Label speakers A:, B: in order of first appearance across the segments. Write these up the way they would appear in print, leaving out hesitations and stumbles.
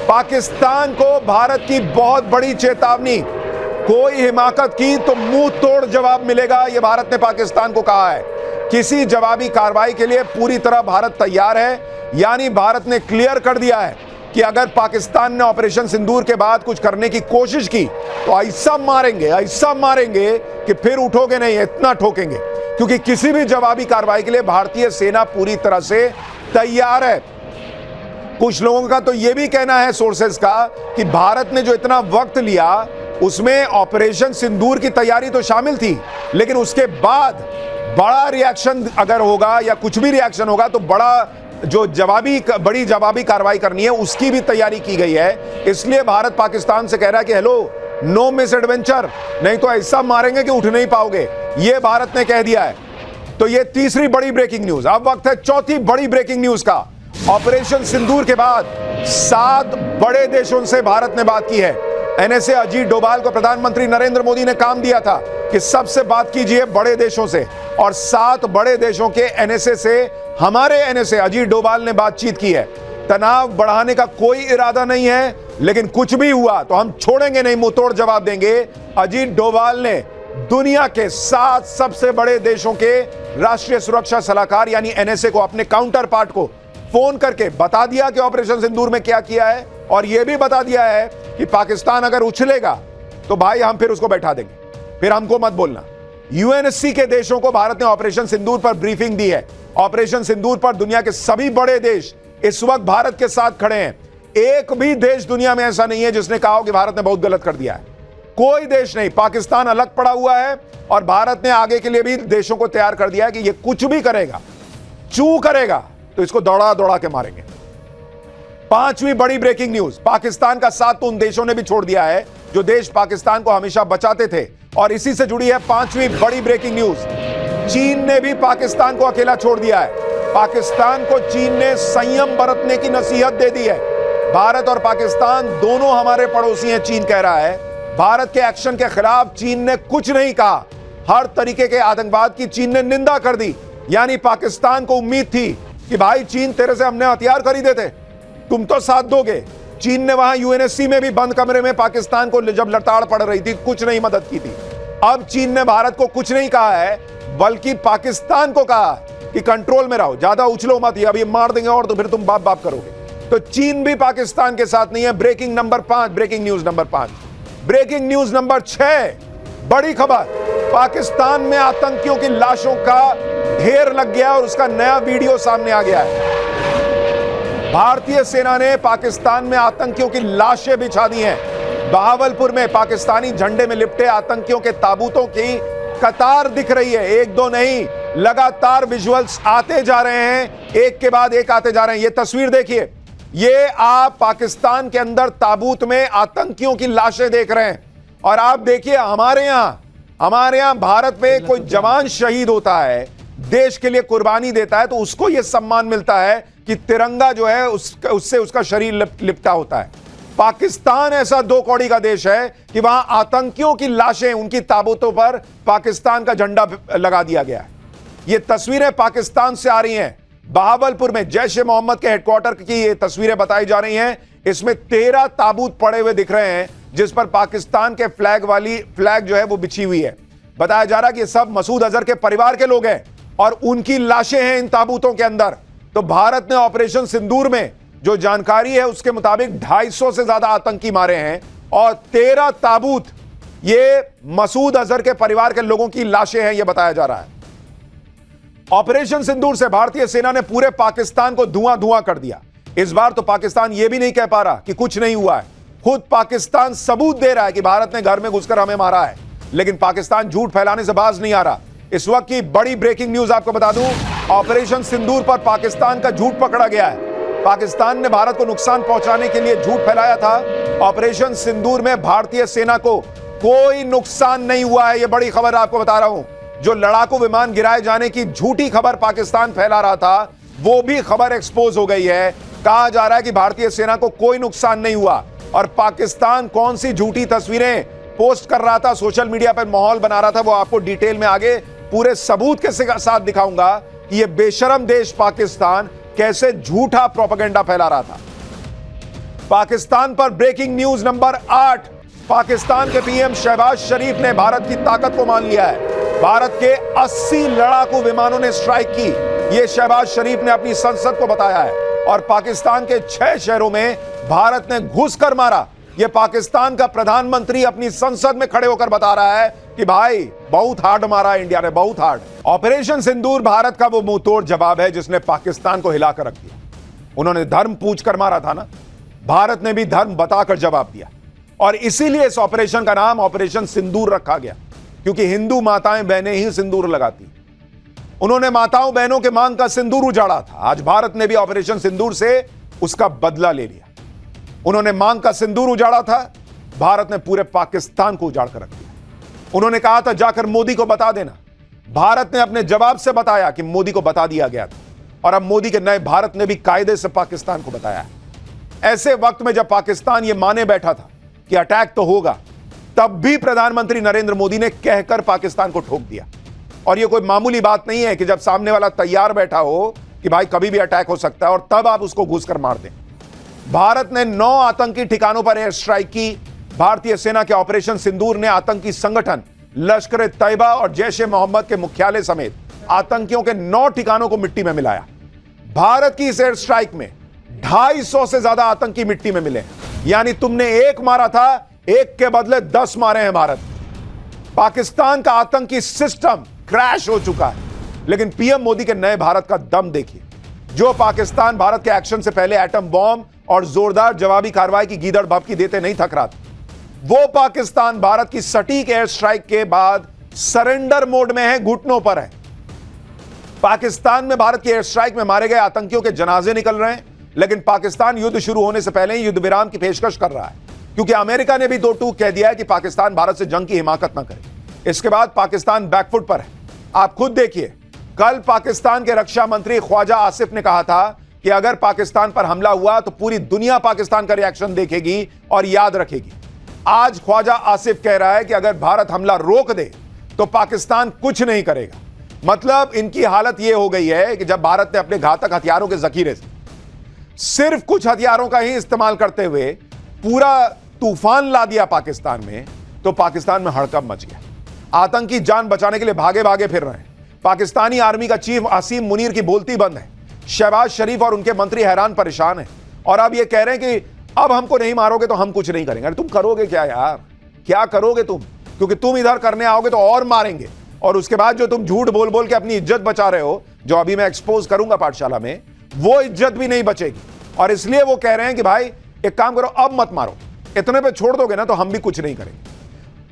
A: पाकिस्तान को भारत की बहुत बड़ी चेतावनी, कोई हिमाकत की तो मुंह तोड़ जवाब मिलेगा, यह भारत ने पाकिस्तान को कहा है। किसी जवाबी कार्रवाई के लिए पूरी तरह भारत तैयार है। यानी भारत ने क्लियर कर दिया है कि अगर पाकिस्तान ने ऑपरेशन सिंदूर के बाद कुछ करने की कोशिश की तो ऐसा मारेंगे कि फिर उठोगे नहीं, इतना ठोकेंगे। क्योंकि किसी भी जवाबी कार्रवाई के लिए भारतीय सेना पूरी तरह से तैयार है। कुछ लोगों का तो यह भी कहना है, सोर्सेस का, कि भारत ने जो इतना वक्त लिया उसमें ऑपरेशन सिंदूर की तैयारी तो शामिल थी, लेकिन उसके बाद बड़ा रिएक्शन अगर होगा या कुछ भी रिएक्शन होगा तो बड़ी जवाबी कार्रवाई करनी है, उसकी भी तैयारी की गई है। इसलिए भारत पाकिस्तान से कह रहा है कि हेलो, नो मिस एडवेंचर, नहीं तो ऐसा मारेंगे कि उठ नहीं पाओगे। यह भारत ने कह दिया है। तो यह तीसरी बड़ी ब्रेकिंग न्यूज। अब वक्त है चौथी बड़ी ब्रेकिंग न्यूज का। ऑपरेशन सिंदूर के बाद 7 बड़े देशों से भारत ने बात की है। एनएसए अजीत डोभाल को प्रधानमंत्री नरेंद्र मोदी ने काम दिया था कि सबसे बात कीजिए बड़े देशों से, और 7 बड़े देशों के एनएसए से हमारे एनएसए अजीत डोभाल ने बातचीत की है। तनाव बढ़ाने का कोई इरादा नहीं है, लेकिन कुछ भी हुआ तो हम छोड़ेंगे नहीं, मुंहतोड़ जवाब देंगे। अजीत डोभाल ने दुनिया के 7 सबसे बड़े देशों के राष्ट्रीय सुरक्षा सलाहकार यानी एनएसए को, अपने काउंटर पार्ट को फोन करके बता दिया कि ऑपरेशन सिंदूर में क्या किया है, और यह भी बता दिया है कि पाकिस्तान अगर उछलेगा तो भाई हम फिर उसको बैठा देंगे, फिर हमको मत बोलना। यूएनएससी के देशों को भारत ने ऑपरेशन सिंदूर पर ब्रीफिंग दी है। ऑपरेशन सिंदूर पर दुनिया के सभी बड़े देश इस वक्त भारत के साथ खड़े हैं। एक भी देश दुनिया में ऐसा नहीं है जिसने कहा हो कि भारत ने बहुत गलत कर दिया है। कोई देश नहीं। पाकिस्तान अलग पड़ा हुआ है और भारत ने आगे के लिए भी देशों को तैयार कर दिया है कि ये कुछ भी करेगा, चू करेगा तो इसको दौड़ा दौड़ा के मारेंगे। 5वीं बड़ी ब्रेकिंग न्यूज। पाकिस्तान का साथ तो उन देशों ने भी छोड़ दिया है जो देश पाकिस्तान को हमेशा बचाते थे, और इसी से जुड़ी है 5वीं बड़ी ब्रेकिंग न्यूज। चीन ने भी पाकिस्तान को अकेला छोड़ दिया है। पाकिस्तान को चीन ने संयम बरतने की नसीहत दे दी है। भारत और पाकिस्तान दोनों हमारे पड़ोसी हैं, चीन कह रहा है। भारत के एक्शन के खिलाफ चीन ने कुछ नहीं कहा। हर तरीके के आतंकवाद की चीन ने निंदा कर दी। यानी पाकिस्तान को उम्मीद थी कि भाई चीन, तेरे से हमने हथियार खरीदे थे, तुम तो साथ दोगे। चीन ने वहां यूएनएससी में भी बंद कमरे में पाकिस्तान को जब लताड़ पड़ रही थी, कुछ नहीं मदद की थी। अब चीन ने भारत को कुछ नहीं कहा है, बल्कि पाकिस्तान को कहा कि कंट्रोल में रहो, ज्यादा उछलो मत, अभी मार देंगे और तो फिर तुम बाप बाप करोगे। तो चीन भी पाकिस्तान के साथ नहीं है। Breaking news number 5। Breaking news number 6, बड़ी खबर। पाकिस्तान में आतंकियों की लाशों का ढेर लग गया और उसका नया वीडियो सामने आ गया है। भारतीय सेना ने पाकिस्तान में आतंकियों की लाशें बिछा दी हैं। बहावलपुर में पाकिस्तानी झंडे में लिपटे आतंकियों के ताबूतों की कतार दिख रही है। एक दो नहीं, लगातार विजुअल्स आते जा रहे हैं, एक के बाद एक आते जा रहे हैं। ये तस्वीर देखिए, ये आप पाकिस्तान के अंदर ताबूत में आतंकियों की लाशें देख रहे हैं। और आप देखिए, हमारे यहां भारत में कोई जवान शहीद होता है, देश के लिए कुर्बानी देता है, तो उसको यह सम्मान मिलता है कि तिरंगा जो है उससे उसका शरीर लिपटा होता है। पाकिस्तान ऐसा 2 कौड़ी का देश है कि वहां आतंकियों की लाशें, उनकी ताबूतों पर पाकिस्तान का झंडा लगा दिया गया है। ये तस्वीरें पाकिस्तान से आ रही हैं। बहावलपुर में जैश ए मोहम्मद के हेडक्वार्टर की ये तस्वीरें बताई जा रही हैं। इसमें 13 ताबूत पड़े हुए दिख रहे हैं, जिस पर पाकिस्तान के फ्लैग जो है वो बिछी हुई है। बताया जा रहा है कि ये सब मसूद अजहर के परिवार के लोग हैं और उनकी लाशें हैं इन ताबूतों के अंदर। तो भारत ने ऑपरेशन सिंदूर में जो जानकारी है उसके मुताबिक 250 से ज्यादा आतंकी मारे हैं और 13 ताबूत ये मसूद अजहर के परिवार के लोगों की लाशें हैं, यह बताया जा रहा है। ऑपरेशन सिंदूर से भारतीय सेना ने पूरे पाकिस्तान को धुआं कर दिया। इस बार तो पाकिस्तान यह भी नहीं कह पा रहा कि कुछ नहीं हुआ है। खुद पाकिस्तान सबूत दे रहा है कि भारत ने घर में घुसकर हमें मारा है, लेकिन पाकिस्तान झूठ फैलाने से बाज नहीं आ रहा। इस वक्त की बड़ी ब्रेकिंग न्यूज आपको बता दूं, ऑपरेशन सिंदूर पर पाकिस्तान का झूठ पकड़ा गया है। पाकिस्तान ने भारत को नुकसान पहुंचाने के लिए झूठ फैलाया था। ऑपरेशन सिंदूर में भारतीय सेना को कोई नुकसान नहीं हुआ है, यह बड़ी खबर आपको बता रहा हूं। जो लड़ाकू विमान गिराए जाने की झूठी खबर पाकिस्तान फैला रहा था, वो भी खबर एक्सपोज हो गई है। कहा जा रहा है कि भारतीय सेना को कोई नुकसान नहीं हुआ। और पाकिस्तान कौन सी झूठी तस्वीरें पोस्ट कर रहा था, सोशल मीडिया पर माहौल बना रहा था, वो आपको डिटेल में आगे पूरे सबूत के साथ दिखाऊंगा कि यह बेशरम देश पाकिस्तान कैसे झूठा प्रोपेगेंडा फैला रहा था। पाकिस्तान पर ब्रेकिंग न्यूज नंबर 8। पाकिस्तान के पीएम शहबाज शरीफ ने भारत की ताकत को मान लिया है। भारत के 80 लड़ाकू विमानों ने स्ट्राइक की, यह शहबाज शरीफ ने अपनी संसद को बताया है। और पाकिस्तान के 6 शहरों में भारत ने घुसकर मारा। यह पाकिस्तान का प्रधानमंत्री अपनी संसद में खड़े होकर बता रहा है कि भाई बहुत हार्ड मारा इंडिया ने, बहुत हार्ड। ऑपरेशन सिंदूर भारत का वो मुंहतोड़ जवाब है जिसने पाकिस्तान को हिलाकर रख दिया। उन्होंने धर्म पूछकर मारा था ना, भारत ने भी धर्म बताकर जवाब दिया। और इसीलिए इस ऑपरेशन का नाम ऑपरेशन सिंदूर रखा गया, क्योंकि हिंदू माताएं बहनें ही सिंदूर लगाती। उन्होंने माताओं बहनों के मांग का सिंदूर उजाड़ा था। आज भारत ने भी ऑपरेशन सिंदूर से उसका बदला ले लिया। उन्होंने मांग का सिंदूर उजाड़ा था, भारत ने पूरे पाकिस्तान को उजाड़ कर रख दिया। उन्होंने कहा था जाकर मोदी को बता देना, भारत ने अपने जवाब से बताया कि मोदी को बता दिया गया था। और अब मोदी के नए भारत ने भी कायदे से पाकिस्तान को बताया है। ऐसे वक्त में जब पाकिस्तान यह माने बैठा था कि अटैक तो होगा, तब भी प्रधानमंत्री नरेंद्र मोदी ने कहकर पाकिस्तान को ठोक दिया। और यह कोई मामूली बात नहीं है कि जब सामने वाला तैयार बैठा हो कि भाई कभी भी अटैक हो सकता है और तब आप उसको घुसकर मार दें। भारत ने 9 आतंकी ठिकानों पर एयर स्ट्राइक की। भारतीय सेना के ऑपरेशन सिंदूर ने आतंकी संगठन लश्कर ए तैयबा और जैश ए मोहम्मद के मुख्यालय समेत आतंकियों के 9 ठिकानों को मिट्टी में मिलाया। भारत की इस एयर स्ट्राइक में 250 से ज्यादा आतंकी मिट्टी में मिले। यानी तुमने एक मारा था, एक के बदले 10 मारे हैं भारत। पाकिस्तान का आतंकी सिस्टम क्रैश हो चुका है। लेकिन पीएम मोदी के नए भारत का दम देखिए। जो पाकिस्तान भारत के एक्शन से पहले एटम बॉम्ब और जोरदार जवाबी कार्रवाई की गीदड़ भभकी देते नहीं थक रहा था, वो पाकिस्तान भारत की सटीक एयर स्ट्राइक के बाद सरेंडर मोड में है, घुटनों पर है। पाकिस्तान में भारत की एयर स्ट्राइक में मारे गए आतंकियों के जनाजे निकल रहे हैं, लेकिन पाकिस्तान युद्ध शुरू होने से पहले ही युद्ध विराम की पेशकश कर रहा है, क्योंकि अमेरिका ने भी 2 टूक कह दिया है कि पाकिस्तान भारत से जंग की हिमाकत ना करे। इसके बाद पाकिस्तान बैकफुट पर है। आप खुद देखिए, कल पाकिस्तान के रक्षा मंत्री ख्वाजा आसिफ ने कहा था कि अगर पाकिस्तान पर हमला हुआ तो पूरी दुनिया पाकिस्तान का रिएक्शन देखेगी और याद रखेगी। आज ख्वाजा आसिफ कह रहा है कि अगर भारत हमला रोक दे तो पाकिस्तान कुछ नहीं करेगा। मतलब इनकी हालत यह हो गई है कि जब भारत ने अपने घातक हथियारों के जखीरे से सिर्फ कुछ हथियारों का ही इस्तेमाल करते हुए पूरा तूफान ला दिया पाकिस्तान में, तो पाकिस्तान में हड़कंप मच गया। आतंकी जान बचाने के लिए भागे भागे फिर रहे हैं। पाकिस्तानी आर्मी का चीफ असीम मुनीर की बोलती बंद है। शहबाज शरीफ और उनके मंत्री हैरान परेशान हैं और अब ये कह रहे हैं कि अब हमको नहीं मारोगे तो हम कुछ नहीं करेंगे। अरे तुम करोगे क्या यार, क्या करोगे तुम? क्योंकि तुम इधर करने आओगे तो और मारेंगे, और उसके बाद जो तुम झूठ बोल बोल के अपनी इज्जत बचा रहे हो, जो अभी मैं एक्सपोज करूंगा पाठशाला में, वो इज्जत भी नहीं बचेगी। और इसलिए वो कह रहे हैं कि भाई एक काम करो, अब मत मारो, इतने पे छोड़ दोगे ना तो हम भी कुछ नहीं करेंगे।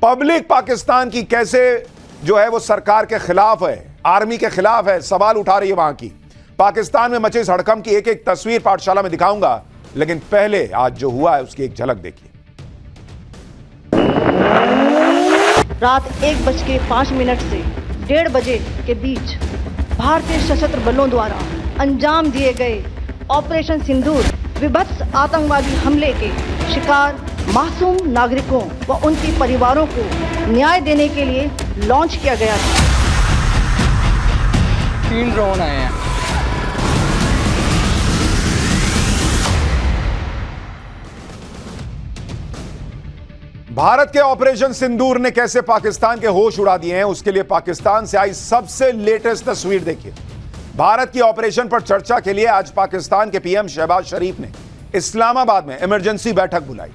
A: पब्लिक पाकिस्तान की कैसे जो है वो सरकार के खिलाफ है, आर्मी के खिलाफ है, सवाल उठा रही है। वहां की पाकिस्तान में मचे इस हड़कंप की एक एक तस्वीर पाठशाला में दिखाऊंगा, लेकिन पहले आज जो हुआ है उसकी एक झलक देखिए।
B: रात 1:05 से 1:30 बजे के बीच भारतीय सशस्त्र बलों द्वारा अंजाम दिए गए ऑपरेशन सिंदूर विभत्स आतंकवादी हमले के शिकार मासूम नागरिकों व उनके परिवारों को न्याय देने के लिए लॉन्च किया गया था।
C: 3 ड्रोन आए हैं।
A: भारत के ऑपरेशन सिंदूर ने कैसे पाकिस्तान के होश उड़ा दिए हैं, उसके लिए पाकिस्तान से आई सबसे लेटेस्ट तस्वीर देखिए। भारत की ऑपरेशन पर चर्चा के लिए आज पाकिस्तान के पीएम शहबाज शरीफ ने इस्लामाबाद में इमरजेंसी बैठक बुलाई।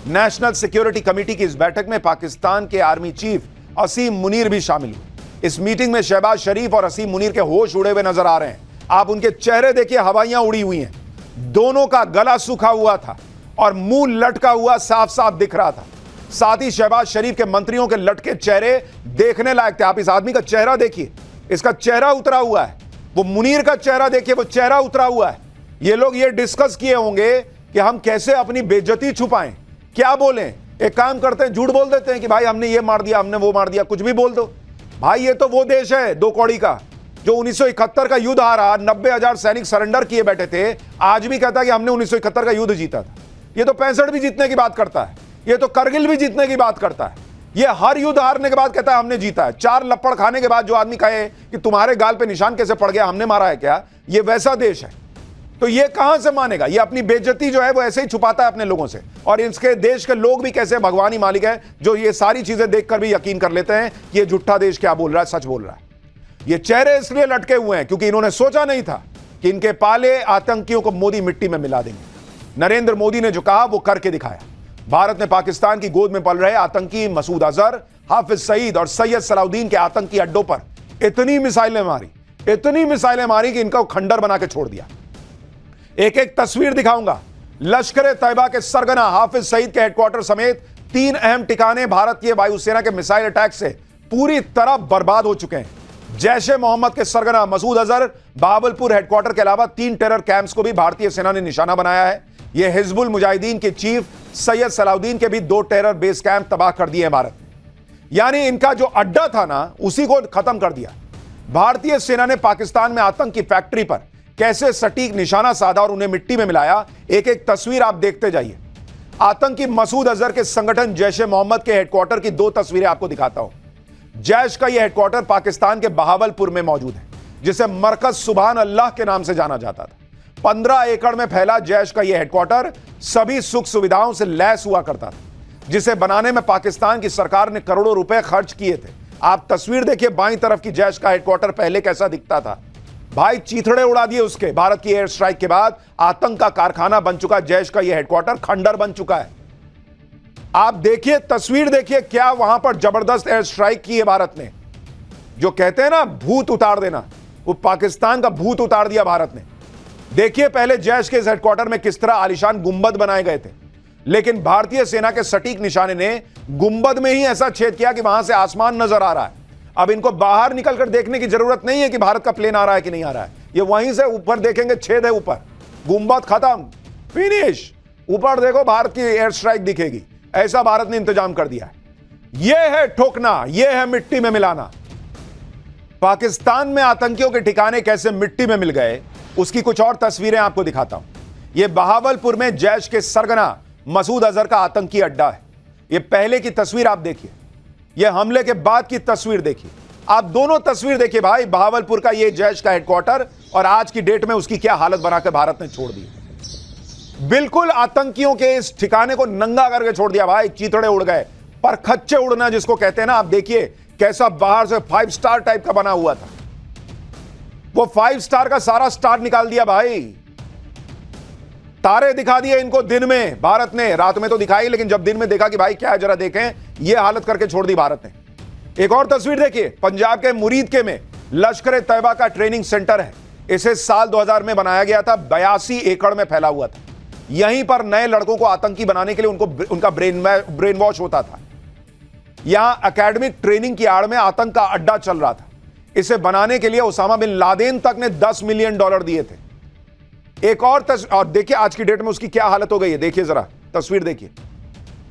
A: नेशनल सिक्योरिटी कमेटी की इस बैठक में पाकिस्तान के आर्मी चीफ असीम मुनीर भी शामिल हुए। इस मीटिंग में शहबाज शरीफ और असीम मुनीर के होश उड़े हुए नजर आ रहे हैं। आप उनके चेहरे देखिए, हवाइयां उड़ी हुई हैं। दोनों का गला सूखा हुआ था और मुंह लटका हुआ साफ साफ दिख रहा था। साथ ही शहबाज शरीफ के मंत्रियों के लटके चेहरे देखने लायक थे। आप इस आदमी का चेहरा देखिए, इसका चेहरा उतरा हुआ है। वो मुनीर का चेहरा देखिए, वो चेहरा उतरा हुआ है। ये लोग ये डिस्कस किए होंगे कि हम कैसे अपनी बेइज्जती छुपाएं, क्या बोलें। एक काम करते हैं, झूठ बोल देते हैं कि भाई हमने ये मार दिया, हमने वो मार दिया, कुछ भी बोल दो। भाई ये तो वो देश है 2 कौड़ी का जो 1971 का युद्ध हारा, 90,000 सैनिक सरेंडर किए बैठे थे, आज भी कहता है कि हमने 1971 का युद्ध जीता था। ये तो 65 भी जीतने की बात करता है, ये तो करगिल भी जीतने की बात करता है। ये हर युद्ध हारने के बाद कहता है हमने जीता है। 4 लपड़ खाने के बाद जो आदमी कहे कि तुम्हारे गाल पे निशान कैसे पड़ गया, हमने मारा है क्या, ये वैसा देश है। तो ये कहां से मानेगा? ये अपनी बेइज्जती जो है वो ऐसे ही छुपाता है अपने लोगों से। और इसके देश के लोग भी कैसे भगवान ही मालिक है, जो ये सारी चीजें देखकर भी यकीन कर लेते हैं कि ये झूठा देश क्या बोल रहा है, सच बोल रहा है। ये चेहरे इसलिए लटके हुए हैं क्योंकि इन्होंने सोचा नहीं था कि इनके पाले आतंकियों को मोदी मिट्टी में मिला देंगे। नरेंद्र मोदी ने जो कहा वो करके दिखाया। भारत ने पाकिस्तान की गोद में पल रहे आतंकी मसूद अजहर, हाफिज सईद और सैयद सलाउद्दीन के आतंकी अड्डों पर इतनी मिसाइलें मारी कि इनका खंडर बना के छोड़ दिया। एक एक तस्वीर दिखाऊंगा। लश्कर तैयबा के सरगना हाफिज सईद के हेडक्वार्टर समेत 3 अहम ठिकाने भारतीय वायुसेना के मिसाइल अटैक से पूरी तरह बर्बाद हो चुके हैं। जैश-ए मोहम्मद के सरगना मसूद अजहर बहावलपुर हेडक्वार्टर के अलावा 3 टेरर कैंप्स को भी भारतीय सेना ने निशाना बनाया है। यह हिजबुल मुजाहिदीन के चीफ सैयद सलाउद्दीन के भी 2 टेरर बेस कैंप तबाह कर दिए हैं भारत ने। यानी इनका जो अड्डा था ना, उसी को खत्म कर दिया। भारतीय सेना ने पाकिस्तान में आतंक की फैक्ट्री पर कैसे सटीक निशाना साधा और उन्हें मिट्टी में मिलाया, एक एक तस्वीर आप देखते जाइए। आतंकी मसूद अजहर के संगठन जैश-ए मोहम्मद के हेडक्वार्टर की 2 तस्वीरें आपको दिखाता हूं। जैश का यह हेडक्वार्टर पाकिस्तान के बहावलपुर में मौजूद है, जिसे मरकज सुभान अल्लाह के नाम से जाना जाता था। 15 एकड़ में फैला जैश का यह हेडक्वार्टर सभी सुख सुविधाओं से लैस हुआ करता था, जिसे बनाने में पाकिस्तान की सरकार ने करोड़ों रुपए खर्च किए थे। आप तस्वीर देखिए, बाईं तरफ की जैश का हेडक्वार्टर पहले कैसा दिखता था। भाई चीथड़े उड़ा दिए उसके। भारत की एयर स्ट्राइक के बाद आतंक का कारखाना बन चुका जैश का यह हेडक्वार्टर खंडर बन चुका है। आप देखिए, तस्वीर देखिए, क्या वहां पर जबरदस्त एयर स्ट्राइक की है भारत ने। जो कहते हैं ना भूत उतार देना, वो पाकिस्तान का भूत उतार दिया भारत ने। देखिए पहले जैश के इस हेडक्वार्टर में किस तरह आलीशान गुंबद बनाए गए थे, लेकिन भारतीय सेना के सटीक निशाने ने गुंबद में ही ऐसा छेद किया कि वहां से आसमान नजर आ रहा है। अब इनको बाहर निकलकर देखने की जरूरत नहीं है कि भारत का प्लेन आ रहा है कि नहीं आ रहा है। ये वहीं से ऊपर देखेंगे, छेद है ऊपर, गुंबद खत्म, फिनिश। ऊपर देखो भारत की एयर स्ट्राइक दिखेगी। ऐसा भारत ने इंतजाम कर दिया है। यह है ठोकना, यह है मिट्टी में मिलाना। पाकिस्तान में आतंकियों के ठिकाने कैसे मिट्टी में मिल गए, उसकी कुछ और तस्वीरें आपको दिखाता हूं। यह बहावलपुर में जैश के सरगना मसूद अजहर का आतंकी अड्डा है। यह पहले की तस्वीर आप देखिए, यह हमले के बाद की तस्वीर देखिए। आप दोनों तस्वीर देखिए भाई, बहावलपुर का यह जैश का हेडक्वार्टर और आज की डेट में उसकी क्या हालत बनाकर भारत ने छोड़ दी। बिल्कुल आतंकियों के इस ठिकाने को नंगा करके छोड़ दिया भाई। चीथड़े उड़ गए, पर खच्चे उड़ना जिसको कहते हैं ना। आप देखिए कैसा बाहर से 5 स्टार टाइप का बना हुआ था, वो 5 स्टार का सारा स्टार निकाल दिया भाई। तारे दिखा दिए इनको दिन में भारत ने, रात में तो दिखाई, लेकिन जब दिन में देखा कि भाई क्या है जरा देखें, यह हालत करके छोड़ दी भारत ने। एक और तस्वीर देखिए, पंजाब के मुरीदके में लश्कर तैयबा का ट्रेनिंग सेंटर है। इसे साल 2000 में बनाया गया था, 82 एकड़ में फैला हुआ था। यहीं पर नए लड़कों को आतंकी बनाने के लिए उनका ब्रेन वॉश होता था। यहां एकेडमिक ट्रेनिंग की आड़ में आतंक का अड्डा चल रहा था। इसे बनाने के लिए उसामा बिन लादेन तक ने $10 मिलियन दिए थे। एक और और देखिए आज की डेट में उसकी क्या हालत हो गई है। देखिए जरा तस्वीर देखिए।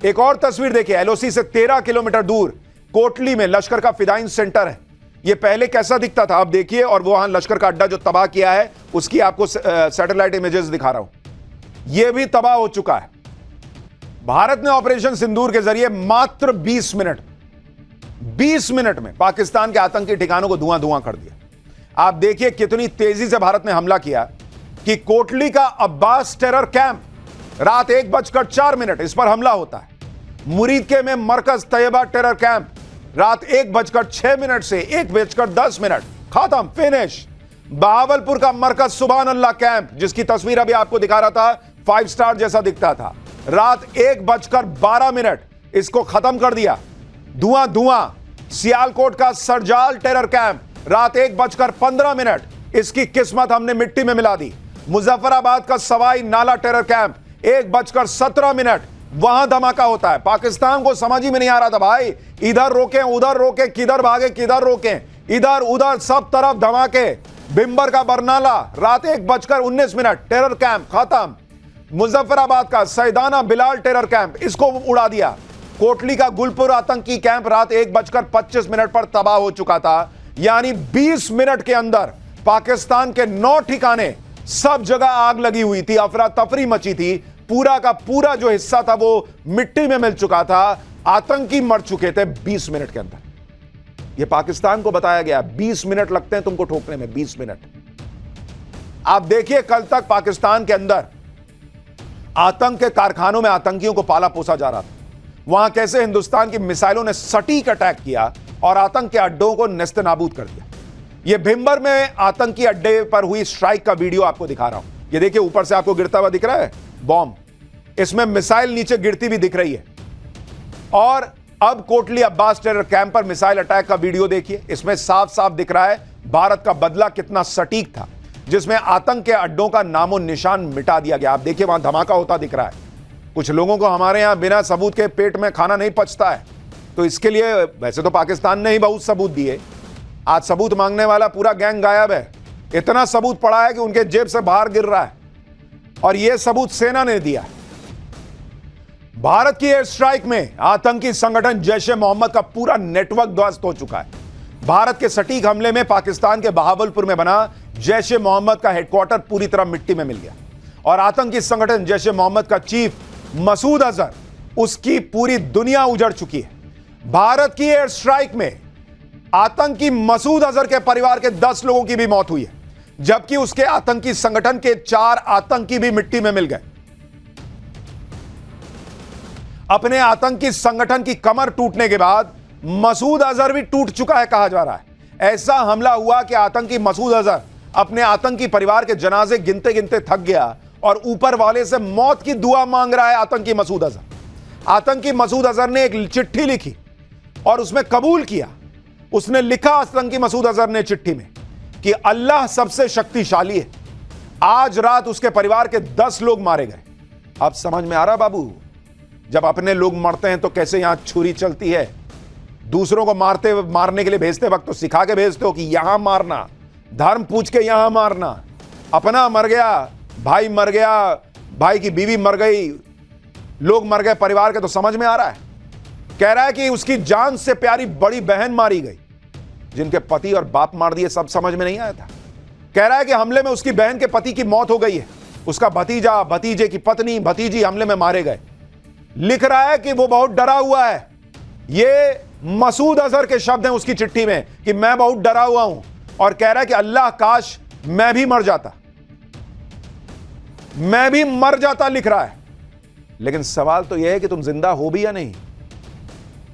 A: एक और तस्वीर देखिए, एलओसी से 13 किलोमीटर दूर कोटली में लश्कर का फिदाइन सेंटर है। यह पहले कैसा दिखता था, अब देखिए। और वहां लश्कर का अड्डा जो तबाह किया है, उसकी आपको सैटेलाइट इमेजेस दिखा रहा हूं। यह भी तबाह हो चुका है। भारत ने ऑपरेशन सिंदूर के जरिए मात्र 20 मिनट में पाकिस्तान के आतंकी ठिकानों को धुआं धुआं कर दिया। आप देखिए कितनी तेजी से भारत ने हमला किया कि कोटली का अब्बास टेरर कैंप रात 1:04 इस पर हमला होता है। मुरीदके में मरकज तैयबा टेरर कैंप रात 1:06 से 1:10 खत्म, फिनिश। बहावलपुर का मरकज सुभान अल्लाह कैंप, जिसकी तस्वीर अभी आपको दिखा रहा था, 5 स्टार जैसा दिखता था, रात 1:12 इसको खत्म कर दिया, धुआं धुआं। सियालकोट का सरजाल टेरर कैंप रात 1:15 इसकी किस्मत हमने मिट्टी में मिला दी। मुजफ्फराबाद का सवाई नाला टेरर कैंप 1:17 वहां धमाका होता है। पाकिस्तान को समझ ही में नहीं आ रहा था भाई, इधर रोकें उधर रोकें, किधर भागे किधर रोकें, इधर उधर सब तरफ धमाके। बिम्बर का बरनाला रात 1:19 टेरर कैंप खत्म। मुजफ्फराबाद का सैदाना बिलाल टेरर कैंप, इसको उड़ा दिया। कोटली का गुलपुर आतंकी कैंप रात 1:25 पर तबाह हो चुका था। यानी 20 मिनट के अंदर पाकिस्तान के 9 ठिकाने, सब जगह आग लगी हुई थी, अफरा तफरी मची थी। पूरा का पूरा जो हिस्सा था वो मिट्टी में मिल चुका था। आतंकी मर चुके थे 20 मिनट के अंदर। यह पाकिस्तान को बताया गया, 20 मिनट लगते हैं तुमको ठोकने में, 20 मिनट। आप देखिए कल तक पाकिस्तान के अंदर आतंक के कारखानों में आतंकियों को पाला पोसा जा रहा था। वहां कैसे हिंदुस्तान की मिसाइलों ने सटीक अटैक किया और आतंक के अड्डों को नेस्तनाबूद कर दिया। यह भिंबर में आतंकी अड्डे पर हुई स्ट्राइक का वीडियो आपको दिखा रहा हूं। ये देखिए ऊपर से आपको गिरता हुआ दिख रहा है बॉम्ब, इसमें मिसाइल नीचे गिरती भी दिख रही है। और अब कोटली अब्बास टेरर कैंप पर मिसाइल अटैक का वीडियो देखिए, इसमें साफ साफ दिख रहा है भारत का बदला कितना सटीक था, जिसमें आतंक के अड्डों का नामो निशान मिटा दिया गया। आप देखिए वहां धमाका होता दिख रहा है। कुछ लोगों को हमारे यहां बिना सबूत के पेट में खाना नहीं पचता है, तो इसके लिए वैसे तो पाकिस्तान ने ही बहुत सबूत दिए। आज सबूत मांगने वाला पूरा गैंग गायब है। इतना सबूत पड़ा है कि उनके जेब से बाहर गिर रहा है, और यह सबूत सेना ने दिया। भारत की एयर स्ट्राइक में आतंकी संगठन जैश-ए मोहम्मद का पूरा नेटवर्क ध्वस्त हो चुका है। भारत के सटीक हमले में पाकिस्तान के बहावलपुर में बना जैश-ए मोहम्मद का हेडक्वार्टर पूरी तरह मिट्टी में मिल गया, और आतंकी संगठन जैश-ए मोहम्मद का चीफ मसूद अजहर, उसकी पूरी दुनिया उजड़ चुकी है। भारत की एयर स्ट्राइक में आतंकी मसूद अजहर के परिवार के 10 लोगों की भी मौत हुई है, जबकि उसके आतंकी संगठन के 4 आतंकी भी मिट्टी में मिल गए। अपने आतंकी संगठन की कमर टूटने के बाद मसूद अजहर भी टूट चुका है कहा जा रहा है। ऐसा हमला हुआ कि आतंकी मसूद अजहर अपने आतंकी परिवार के जनाजे गिनते गिनते थक गया और ऊपर वाले से मौत की दुआ मांग रहा है। आतंकी मसूद अजहर ने एक चिट्ठी लिखी और उसमें कबूल किया। उसने लिखा आतंकी मसूद अजहर ने चिट्ठी में कि अल्लाह सबसे शक्तिशाली है। आज रात उसके परिवार के 10 लोग मारे गए। अब समझ में आ रहा बाबू, जब अपने लोग मरते हैं तो कैसे यहां छुरी चलती है। दूसरों को मारने के लिए भेजते वक्त तो सिखा के भेजते हो कि यहां मारना, धर्म पूछ के यहां मारना। अपना मर गया, भाई मर गया, भाई की बीवी मर गई, लोग मर गए परिवार के, तो समझ में आ रहा है। कह रहा है कि उसकी जान से प्यारी बड़ी बहन मारी गई, जिनके पति और बाप मार दिए, सब समझ में नहीं आया था। कह रहा है कि हमले में उसकी बहन के पति की मौत हो गई है, उसका भतीजा, भतीजे की पत्नी, भतीजी हमले में मारे गए। लिख रहा है कि वो बहुत डरा हुआ है। ये मसूद अजहर के शब्द हैं उसकी चिट्ठी में कि मैं बहुत डरा हुआ हूं, और कह रहा है कि अल्लाह काश मैं भी मर जाता, मैं भी मर जाता, लिख रहा है। लेकिन सवाल तो यह है कि तुम जिंदा हो भी या नहीं।